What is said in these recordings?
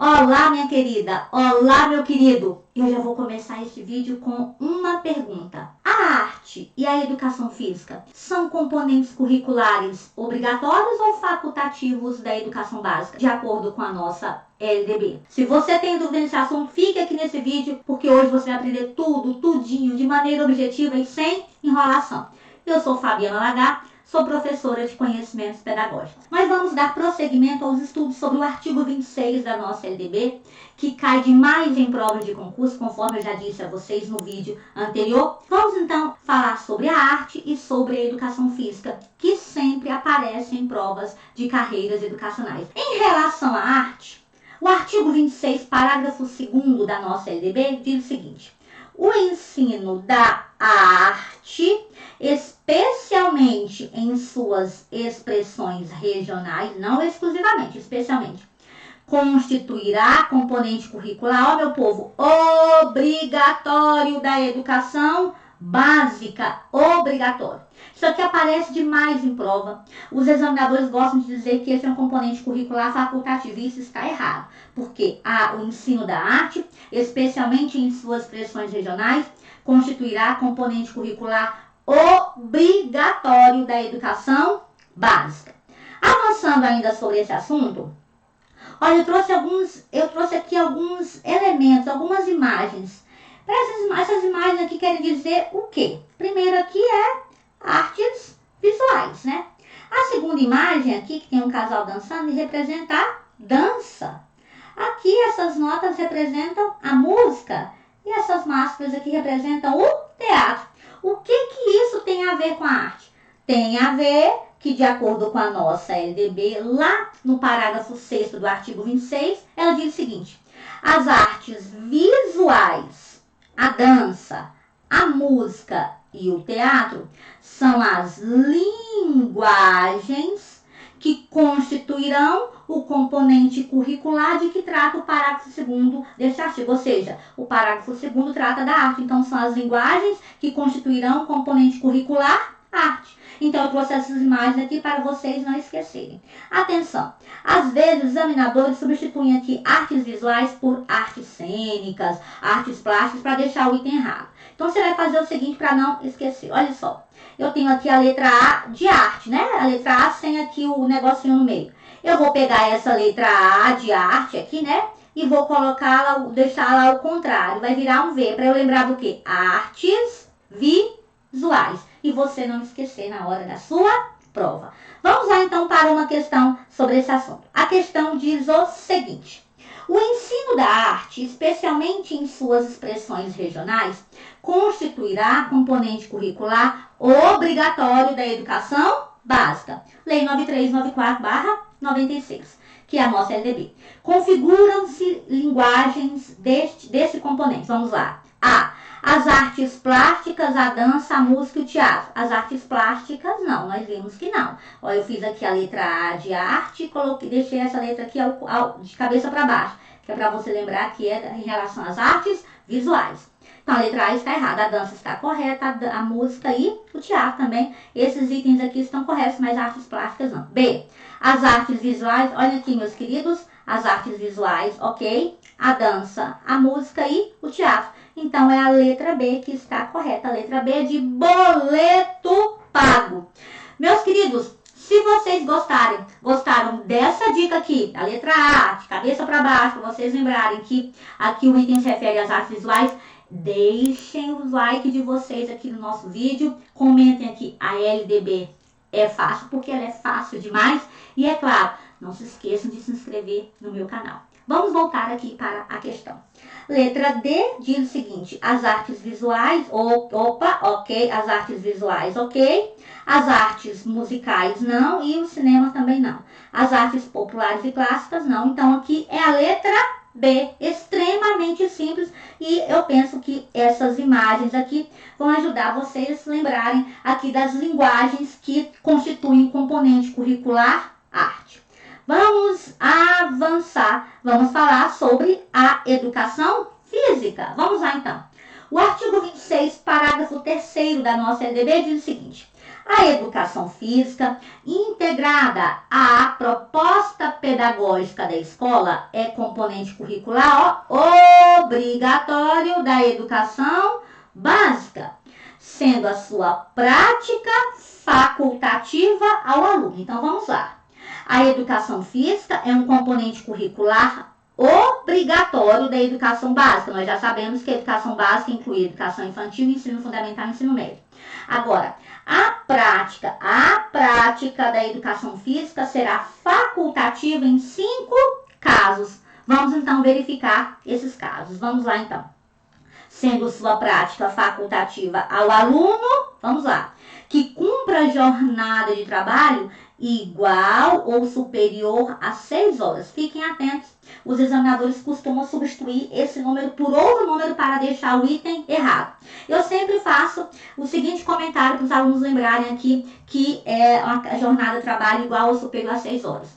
Olá, minha querida! Olá, meu querido! Eu já vou começar este vídeo com uma pergunta. A arte e a educação física são componentes curriculares obrigatórios ou facultativos da educação básica, de acordo com a nossa LDB? Se você tem dúvida nesse assunto, fique aqui nesse vídeo, porque hoje você vai aprender tudo, tudinho, de maneira objetiva e sem enrolação. Eu sou Fabiana Lagar, sou professora de conhecimentos pedagógicos. Nós vamos dar prosseguimento aos estudos sobre o artigo 26 da nossa LDB, que cai demais em provas de concurso, conforme eu já disse a vocês no vídeo anterior. Vamos então falar sobre a arte e sobre a educação física, que sempre aparecem em provas de carreiras educacionais. Em relação à arte, o artigo 26, parágrafo 2º da nossa LDB diz o seguinte: o ensino da arte, especialmente em suas expressões regionais, não exclusivamente, especialmente, constituirá componente curricular, ó meu povo, obrigatório da educação básica, obrigatório. Isso aqui aparece demais em prova. Os examinadores gostam de dizer que esse é um componente curricular facultativo, e isso está errado, porque o ensino da arte, especialmente em suas expressões regionais, constituirá componente curricular obrigatório da educação básica. Avançando ainda sobre esse assunto, olha, eu trouxe aqui alguns elementos, algumas imagens. Essas imagens aqui querem dizer o quê? Primeiro aqui é artes visuais, né? A segunda imagem aqui, que tem um casal dançando, representa a dança. Aqui essas notas representam a música e essas máscaras aqui representam o teatro. O que isso tem a ver com a arte? Tem a ver que, de acordo com a nossa LDB, lá no parágrafo 6º do artigo 26, ela diz o seguinte: as artes visuais, a dança, a música e o teatro são as linguagens que constituirão o componente curricular de que trata o parágrafo 2º deste artigo. Ou seja, o parágrafo 2º trata da arte. Então, são as linguagens que constituirão o componente curricular arte. Então, eu trouxe essas imagens aqui para vocês não esquecerem. Atenção! Às vezes, os examinadores substituem aqui artes visuais por artes cênicas, artes plásticas, para deixar o item errado. Então, você vai fazer o seguinte para não esquecer. Olha só, eu tenho aqui a letra A de arte, né? A letra A sem aqui o negocinho no meio. Eu vou pegar essa letra A de arte aqui, né? E vou colocá-la, deixá-la ao contrário. Vai virar um V, para eu lembrar do quê? Artes visuais. E você não esquecer na hora da sua prova. Vamos lá então para uma questão sobre esse assunto. A questão diz o seguinte: o ensino da arte, especialmente em suas expressões regionais, constituirá componente curricular obrigatório da educação básica. Lei 9394/96, que é a nossa LDB. Configuram-se linguagens desse componente. Vamos lá. A. As artes plásticas, a dança, a música e o teatro. As artes plásticas, não, nós vimos que não. Ó, eu fiz aqui a letra A de arte, deixei essa letra aqui de cabeça para baixo, que é para você lembrar que é em relação às artes visuais. Então, a letra A está errada, a dança está correta, a música e o teatro também. Esses itens aqui estão corretos, mas artes plásticas não. B. As artes visuais, olha aqui, meus queridos, as artes visuais, ok? A dança, a música e o teatro. Então, é a letra B que está correta. A letra B é de boleto pago. Meus queridos, se vocês gostaram dessa dica aqui, da letra A, de cabeça para baixo, para vocês lembrarem que aqui o item se refere às artes visuais, deixem o like de vocês aqui no nosso vídeo. Comentem aqui, a LDB é fácil, porque ela é fácil demais. E é claro, não se esqueçam de se inscrever no meu canal. Vamos voltar aqui para a questão. Letra D diz o seguinte: as artes visuais, ok, as artes visuais, ok. As artes musicais, não, e o cinema também não. As artes populares e clássicas, não. Então, aqui é a letra B, extremamente simples, e eu penso que essas imagens aqui vão ajudar vocês a se lembrarem aqui das linguagens que constituem o componente curricular arte. Vamos avançar, vamos falar sobre a educação física. Vamos lá então. O artigo 26, parágrafo 3º da nossa LDB diz o seguinte: A educação física, integrada à proposta pedagógica da escola, é componente curricular obrigatório da educação básica, sendo a sua prática facultativa ao aluno. Então, vamos lá. A educação física é um componente curricular obrigatório da educação básica. Nós já sabemos que a educação básica inclui educação infantil, ensino fundamental e ensino médio. Agora, a prática da educação física será facultativa em 5 casos. Vamos então verificar esses casos. Vamos lá então. Sendo sua prática facultativa ao aluno, vamos lá, que cumpra a jornada de trabalho igual ou superior a 6 horas. Fiquem atentos, os examinadores costumam substituir esse número por outro número para deixar o item errado. Eu sempre faço o seguinte comentário para os alunos lembrarem aqui, que é a jornada de trabalho igual ou superior a 6 horas.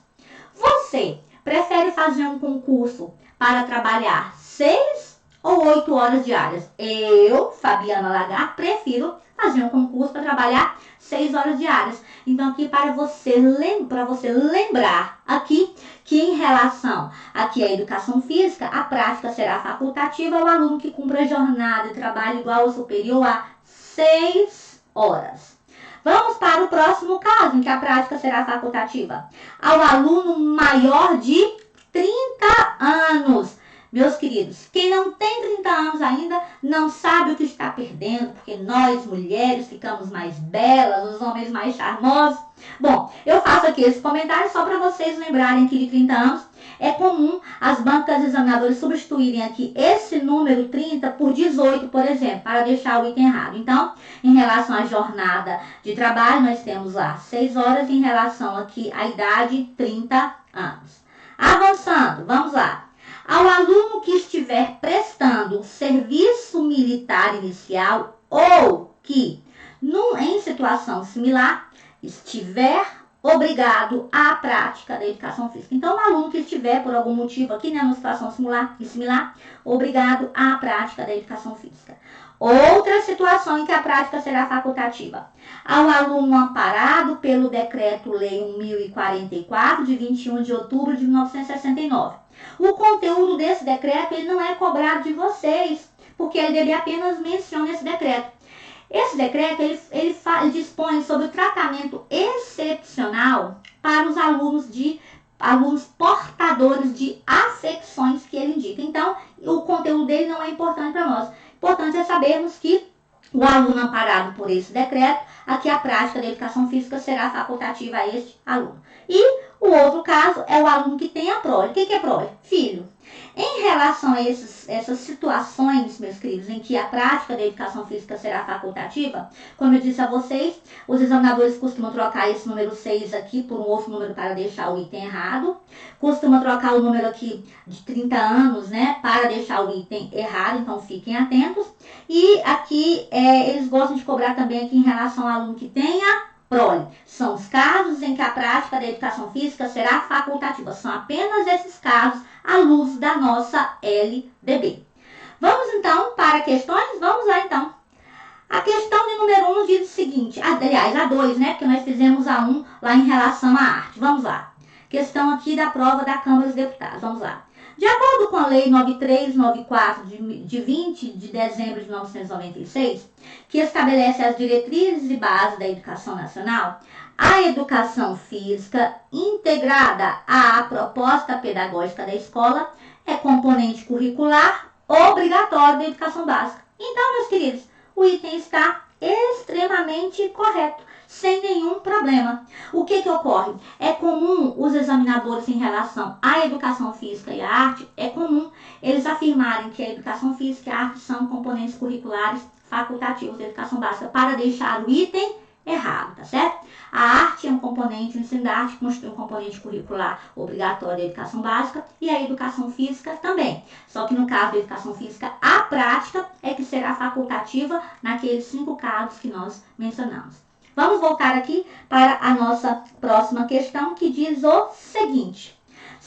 Você prefere fazer um concurso para trabalhar 6 ou 8 horas diárias? Eu, Fabiana Lagar, prefiro fazer um concurso para trabalhar 6 horas diárias. Então, aqui para você lembrar aqui que em relação aqui à educação física, a prática será facultativa ao aluno que cumpra a jornada de trabalho igual ou superior a 6 horas. Vamos para o próximo caso, em que a prática será facultativa ao aluno maior de 30 anos. Meus queridos, quem não tem 30 anos ainda não sabe o que está perdendo, porque nós, mulheres, ficamos mais belas, os homens mais charmosos. Bom, eu faço aqui esse comentário só para vocês lembrarem que de 30 anos é comum as bancas examinadoras substituírem aqui esse número 30 por 18, por exemplo, para deixar o item errado. Então, em relação à jornada de trabalho, nós temos lá 6 horas, em relação aqui à idade, 30 anos. Avançando, vamos lá. Ao aluno que estiver prestando serviço militar inicial ou que, em situação similar, estiver obrigado à prática da educação física. Então, o aluno que estiver, por algum motivo aqui, numa situação similar, obrigado à prática da educação física. Outra situação em que a prática será facultativa. Ao aluno amparado pelo Decreto-Lei 1044, de 21 de outubro de 1969. O conteúdo desse decreto ele não é cobrado de vocês, porque ele apenas menciona esse decreto. Esse decreto ele dispõe sobre o tratamento excepcional para os alunos portadores de afecções que ele indica. Então, o conteúdo dele não é importante para nós. Importante é sabermos que o aluno amparado por esse decreto, aqui a prática da educação física será facultativa a este aluno. E o outro caso é o aluno que tem a prole. O que é prole? Filho. Em relação a essas situações, meus queridos, em que a prática da educação física será facultativa, como eu disse a vocês, os examinadores costumam trocar esse número 6 aqui por um outro número para deixar o item errado. Costumam trocar o número aqui de 30 anos, né, para deixar o item errado, então fiquem atentos. E aqui eles gostam de cobrar também aqui em relação ao aluno que tenha prole. São os casos em que a prática da educação física será facultativa. São apenas esses casos à luz da nossa LDB. Vamos então para questões? Vamos lá então. A questão de número 1 diz o seguinte, aliás, a 2, né? Porque nós fizemos a 1 lá em relação à arte. Vamos lá. Questão aqui da prova da Câmara dos Deputados. Vamos lá. De acordo com a Lei 9394, de 20 de dezembro de 1996, que estabelece as diretrizes e bases da educação nacional, a educação física integrada à proposta pedagógica da escola é componente curricular obrigatório da educação básica. Então, meus queridos, o item está extremamente correto, sem nenhum problema. O que ocorre? É comum os examinadores em relação à educação física e à arte, é comum eles afirmarem que a educação física e a arte são componentes curriculares facultativos da educação básica para deixar o item errado, tá certo? A arte é um componente, o ensino da arte constitui um componente curricular obrigatório da educação básica e a educação física também. Só que no caso da educação física, a prática é que será facultativa naqueles 5 casos que nós mencionamos. Vamos voltar aqui para a nossa próxima questão, que diz o seguinte.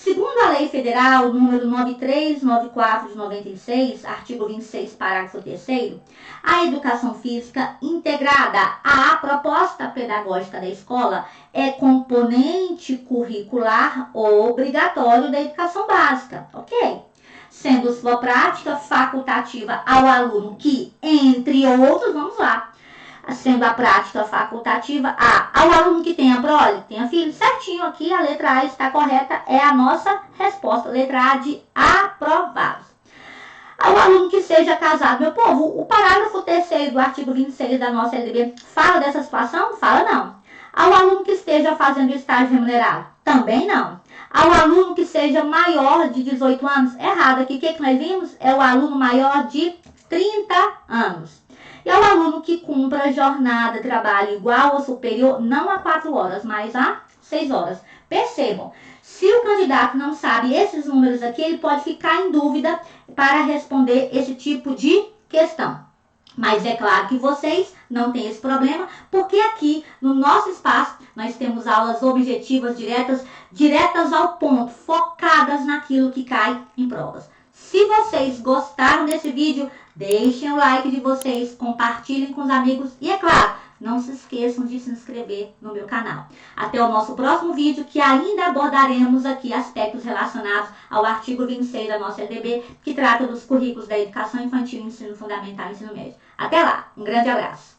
Segundo a Lei Federal número 9394 de 96, artigo 26, parágrafo 3º, a educação física integrada à proposta pedagógica da escola é componente curricular obrigatório da educação básica, ok? Sendo sua prática facultativa ao aluno que, entre outros, vamos lá, sendo a prática facultativa ao aluno que tenha prole, tenha filho, certinho aqui, a letra A está correta, é a nossa resposta, letra A de aprovados. Ao aluno que seja casado, meu povo, o parágrafo 3º do artigo 26 da nossa LDB fala dessa situação? Fala não. Ao aluno que esteja fazendo estágio remunerado? Também não. Ao aluno que seja maior de 18 anos? Errado aqui, o que nós vimos? É o aluno maior de 30 anos. E ao aluno que cumpra jornada de trabalho igual ou superior, não a 4 horas, mas a 6 horas. Percebam, se o candidato não sabe esses números aqui, ele pode ficar em dúvida para responder esse tipo de questão. Mas é claro que vocês não têm esse problema, porque aqui no nosso espaço nós temos aulas objetivas diretas ao ponto, focadas naquilo que cai em provas. Se vocês gostaram desse vídeo, deixem o like de vocês, compartilhem com os amigos e, é claro, não se esqueçam de se inscrever no meu canal. Até o nosso próximo vídeo, que ainda abordaremos aqui aspectos relacionados ao artigo 26 da nossa LDB, que trata dos currículos da educação infantil, ensino fundamental e ensino médio. Até lá, um grande abraço!